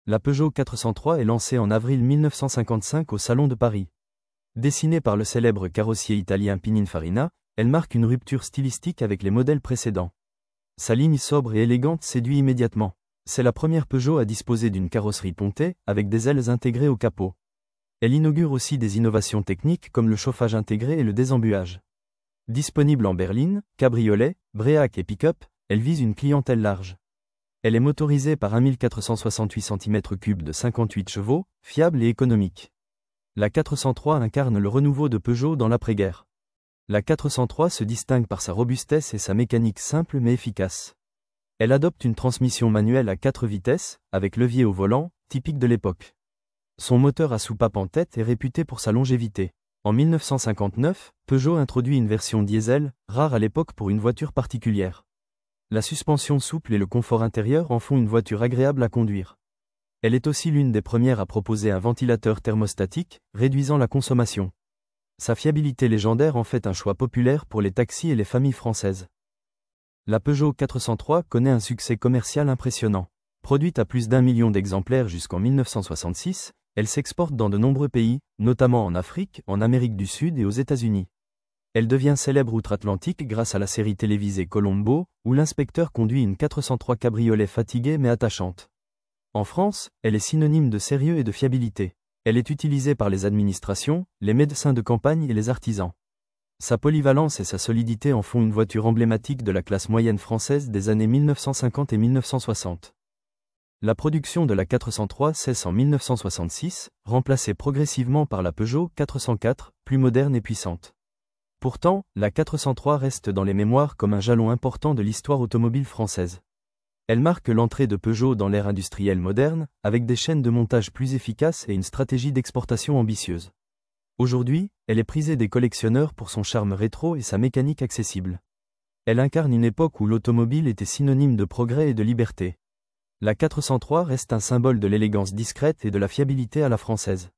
La Peugeot 403 est lancée en avril 1955 au Salon de Paris. Dessinée par le célèbre carrossier italien Pininfarina, elle marque une rupture stylistique avec les modèles précédents. Sa ligne sobre et élégante séduit immédiatement. C'est la première Peugeot à disposer d'une carrosserie pontée, avec des ailes intégrées au capot. Elle inaugure aussi des innovations techniques comme le chauffage intégré et le désembuage. Disponible en berline, cabriolet, bréac et pick-up, elle vise une clientèle large. Elle est motorisée par un 1468 cm3 de 58 chevaux, fiable et économique. La 403 incarne le renouveau de Peugeot dans l'après-guerre. La 403 se distingue par sa robustesse et sa mécanique simple mais efficace. Elle adopte une transmission manuelle à 4 vitesses, avec levier au volant, typique de l'époque. Son moteur à soupape en tête est réputé pour sa longévité. En 1959, Peugeot introduit une version diesel, rare à l'époque pour une voiture particulière. La suspension souple et le confort intérieur en font une voiture agréable à conduire. Elle est aussi l'une des premières à proposer un ventilateur thermostatique, réduisant la consommation. Sa fiabilité légendaire en fait un choix populaire pour les taxis et les familles françaises. La Peugeot 403 connaît un succès commercial impressionnant. Produite à plus d'1 million d'exemplaires jusqu'en 1966, elle s'exporte dans de nombreux pays, notamment en Afrique, en Amérique du Sud et aux États-Unis. Elle devient célèbre outre-Atlantique grâce à la série télévisée Colombo, où l'inspecteur conduit une 403 cabriolet fatiguée mais attachante. En France, elle est synonyme de sérieux et de fiabilité. Elle est utilisée par les administrations, les médecins de campagne et les artisans. Sa polyvalence et sa solidité en font une voiture emblématique de la classe moyenne française des années 1950 et 1960. La production de la 403 cesse en 1966, remplacée progressivement par la Peugeot 404, plus moderne et puissante. Pourtant, la 403 reste dans les mémoires comme un jalon important de l'histoire automobile française. Elle marque l'entrée de Peugeot dans l'ère industrielle moderne, avec des chaînes de montage plus efficaces et une stratégie d'exportation ambitieuse. Aujourd'hui, elle est prisée des collectionneurs pour son charme rétro et sa mécanique accessible. Elle incarne une époque où l'automobile était synonyme de progrès et de liberté. La 403 reste un symbole de l'élégance discrète et de la fiabilité à la française.